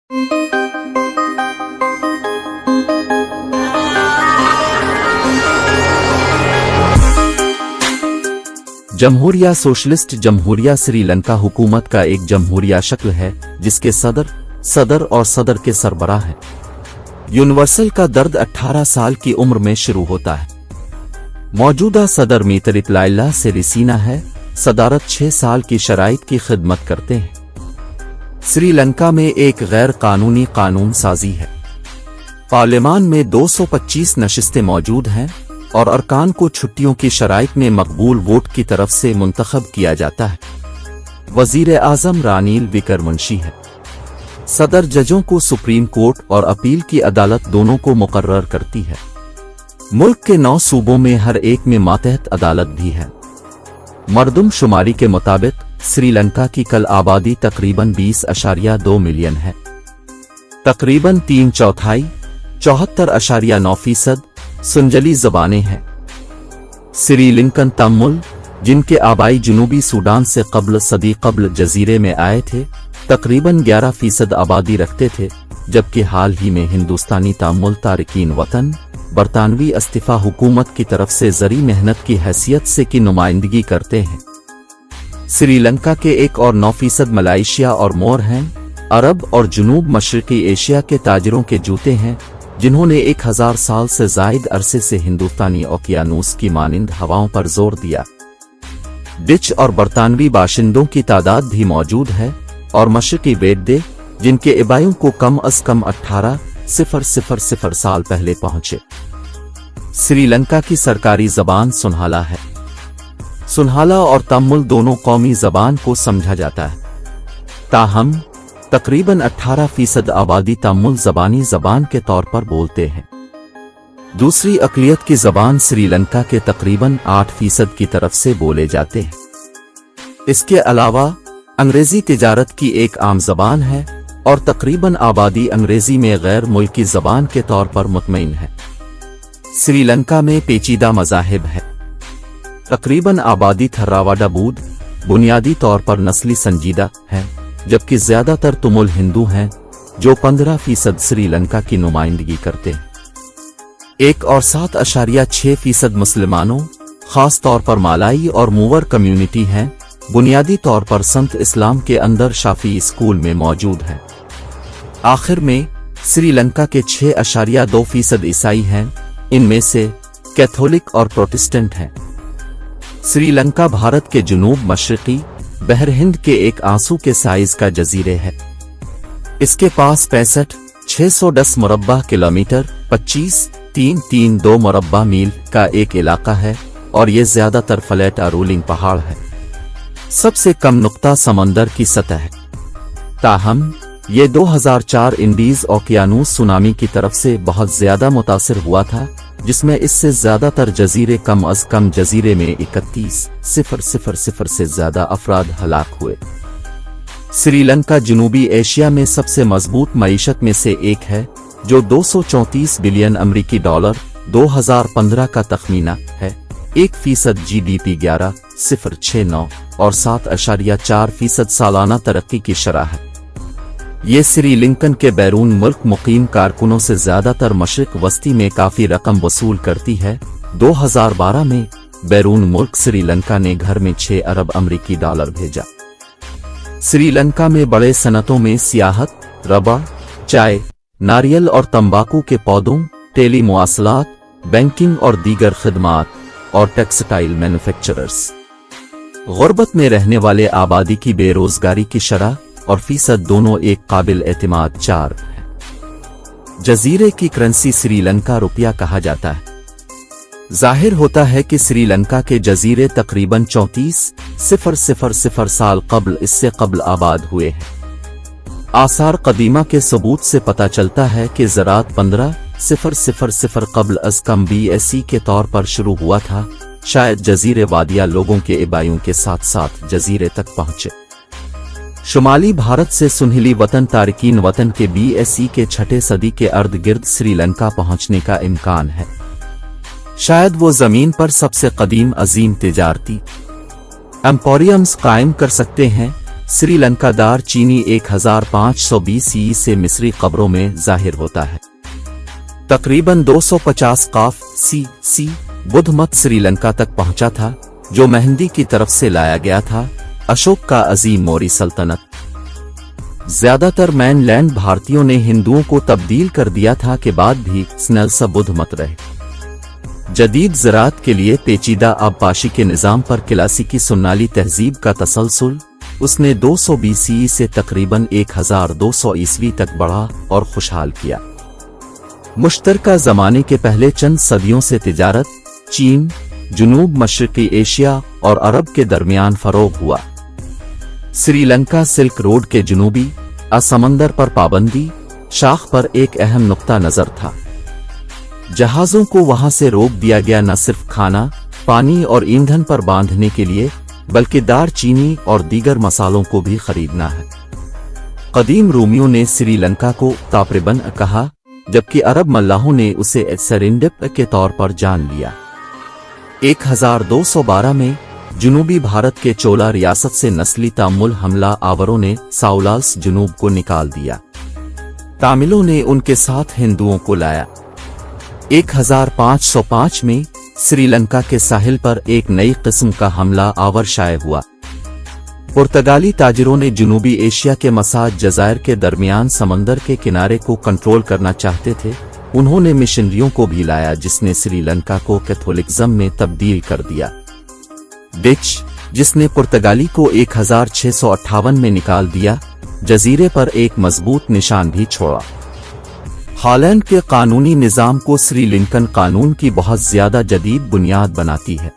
जमहूरिया socialist जमहूरिया Sri Lanka हुकूमत का एक जमहूरिया शक्ल है जिसके सदर और सदर के सरबराह हैं। यूनिवर्सल का दर्द 18 साल की उम्र में शुरू होता है। मौजूदा सदर मीतरिक लाइला सिरिसेना है। सदारत 6 साल की शराइत की खिदमत करते हैं। श्रीलंका में एक गैर कानूनी कानून साजी है। पार्लियामान में 225 नशिस्तें मौजूद हैं और अरकान को छुट्टियों की शराइत में मकबूल वोट की तरफ से मुंतखब किया जाता है। वजीर आजम रानिल विक्रमसिंघे है। सदर जजों को सुप्रीम कोर्ट और अपील की अदालत दोनों को मुकर्रर करती है। मुल्क के 9 सूबों में हर एक में मातहत अदालत भी है। मरदम शुमारी के मुताबिक श्रीलंका की कल आबादी तकरीबन 20.2 मिलियन है। तकरीबन 3/4 74.9% सुनजली ज़बानें हैं। श्रीलंकन तमिल, जिनके आबाई जुनूबी सूडान से कब्ल सदी कब्ल जजीरे में आए थे, तकरीबन 11% आबादी रखते थे, जबकि हाल ही में हिंदुस्तानी तमिल तारिकीन वतन बरतानवी इस्तीफा हुकूमत की तरफ से जरी मेहनत की हैसियत से की नुमाइंदगी करते हैं। श्रीलंका के 1 और 9% मलेशिया और मोर हैं। अरब और जुनूब मशरकी एशिया के ताजरों के जूते हैं, जिन्होंने 1000 साल से जायद अरसे से हिंदुस्तानी ओकियानूस की मानिंद हवाओं पर जोर दिया। डिच और बरतानवी बाशिंदों की तादाद भी मौजूद है और मशरकी बेड्डे, जिनके इबायों को कम अज कम 18,000 साल पहले पहुंचे। श्रीलंका की सरकारी जबान सुनहाला है। सुनहाला और तमिल दोनों कौमी जबान को समझा जाता है। ताहम तकरीबन 18% आबादी तमिल ज़बानी ज़बान के तौर पर बोलते हैं। दूसरी अक़लियत की ज़बान श्रीलंका के तकरीबन 8% की तरफ से बोले जाते हैं। इसके अलावा अंग्रेज़ी तिजारत की एक आम ज़बान है और तकरीबन आबादी अंग्रेज़ी में गैर मुल्की ज़बान के तौर पर मुतमईन है। श्रीलंका में पेचीदा मज़ाहिब है। तकरीबन आबादी थर्रावाडा बूद बुनियादी तौर पर नस्ली संजीदा है, जबकि ज्यादातर तमिल हिंदू हैं, जो 15% श्रीलंका की नुमाइंदगी करते हैं। 1 और 7.6% मुसलमानों, खास तौर पर मालाई और मूवर कम्युनिटी हैं, बुनियादी तौर पर संत इस्लाम के अंदर शाफी स्कूल में मौजूद हैं। आखिर में श्रीलंका के 6.2% ईसाई हैं, इनमें से कैथोलिक और प्रोटेस्टेंट हैं। श्रीलंका भारत के जुनूब मशरकी बहर हिंद के एक आंसू के साइज का जजीरे है। इसके पास 65,610 मुरब्बा किलोमीटर 25,332 मुरब्बा मील का एक इलाका है और ये ज्यादातर फ्लैट रोलिंग पहाड़ है। सबसे कम नुक्ता समंदर की सतह है। ताहम ये 2004 इंडीज ओकियानूस सुनामी की तरफ से बहुत ज्यादा मुतासिर हुआ था, जिसमें इससे ज्यादातर जजीरे कम अज कम जजीरे में 31,000 से ज्यादा अफराद हलाक हुए। श्रीलंका जनूबी एशिया में सबसे मजबूत मईशत में से एक है, जो 234 बिलियन अमरीकी डॉलर 2015 का तखमीना है। 1% GDP 11,069 और 7.4% सालाना तरक्की की शरह है। ये श्रीलंकन के बैरून मुल्क मुकीम कारकुनों से ज्यादातर मशरिक वस्ती में काफी रकम वसूल करती है। 2012 में बैरून मुल्क श्रीलंका ने घर में 6 अरब अमरीकी डॉलर भेजा। श्रीलंका में बड़े सनतों में सियाहत, रबड़, चाय, नारियल और तंबाकू के पौधों, टेली मुआसलात, बैंकिंग और दीगर खिदमात और टेक्सटाइल मैन्युफैक्चरर्स। गुर्बत में रहने वाले आबादी की बेरोजगारी की शरह और फीसद दोनों एक काबिल एतमाद 4 है। जजीरे की करेंसी श्रीलंका रुपया कहा जाता है। जाहिर होता है कि श्रीलंका के जजीरे तकरीबन 34,000 साल कब्ल इससे कब्ल आबाद हुए हैं। आसार कदीमा के सबूत से पता चलता है कि ज़रात 15,000 कब्ल अज कम BSE के तौर पर शुरू हुआ था। शायद जजीरे वादिया लोगों के इबाइयों के साथ साथ जजीरे तक पहुंचे। शुमाली भारत से सुनहली वतन तारिकीन वतन के BSE के 6ठी सदी के अर्द गिर्द श्रीलंका पहुंचने का इम्कान है। शायद वो जमीन पर सबसे कदीम अजीम तिजारती एम्पोरियम्स कायम कर सकते हैं। श्रीलंका दार चीनी 1520 ईस्वी से मिस्री कब्रों में जाहिर होता है। तकरीबन 250 काफ सी बुद्ध मत श्रीलंका तक पहुंचा था, जो मेहंदी की तरफ से लाया गया था, अशोक का अजीम मौर्य सल्तनत। ज्यादातर मैनलैंड भारतीयों ने हिंदुओं को तब्दील कर दिया था के बाद भी स्नेल्सा बुद्ध मत रहे। जदीद ज़राअत के लिए पेचीदा आबपाशी के निज़ाम पर क्लासिकी सुन्नाली तहजीब का तसलसल उसने 220 ईस्वी से तकरीबन 1200 ईस्वी तक बढ़ा और खुशहाल किया। मुश्तरका ज़माने के पहले चंद सदियों से तिजारत चीन, जुनूब मशरक़ी एशिया और अरब के दरमियान फ़रोग़ हुआ। श्रीलंका सिल्क रोड के जुनूबी समंदर पर पाबंदी शाख पर एक अहम नुक्ता नज़र था। जहाज़ों को वहां से रोक दिया गया, न सिर्फ खाना, पानी और ईंधन पर बांधने के लिए, बल्कि दार चीनी और दीगर मसालों को भी खरीदना है। कदीम रूमियों ने श्रीलंका को तापरिबन कहा, जबकि अरब मल्लाहों ने उसे सेरिंडिप के तौर पर जान लिया। 1212 में जुनूबी भारत के चोला रियासत से नस्ली तामुल हमला आवरों ने साउलास जुनूब को निकाल दिया। तामिलों ने उनके साथ हिंदुओं को लाया। 1505 में श्रीलंका के साहिल पर एक नई किस्म का हमला आवर शाये हुआ। पुर्तगाली ताजिरों ने जुनूबी एशिया के मसाज जज़ायर के दरमियान समंदर के किनारे को कंट्रोल करना चाहते थे। उन्होंने मिशनरियों को भी लाया, जिसने श्रीलंका को कैथोलिकिज्म में तब्दील कर दिया। डिच, जिसने पुर्तगाली को 1658 में निकाल दिया, जजीरे पर एक मजबूत निशान भी छोड़ा। हॉलैंड के कानूनी निज़ाम को श्रीलंकन कानून की बहुत ज्यादा जदीद बुनियाद बनाती है।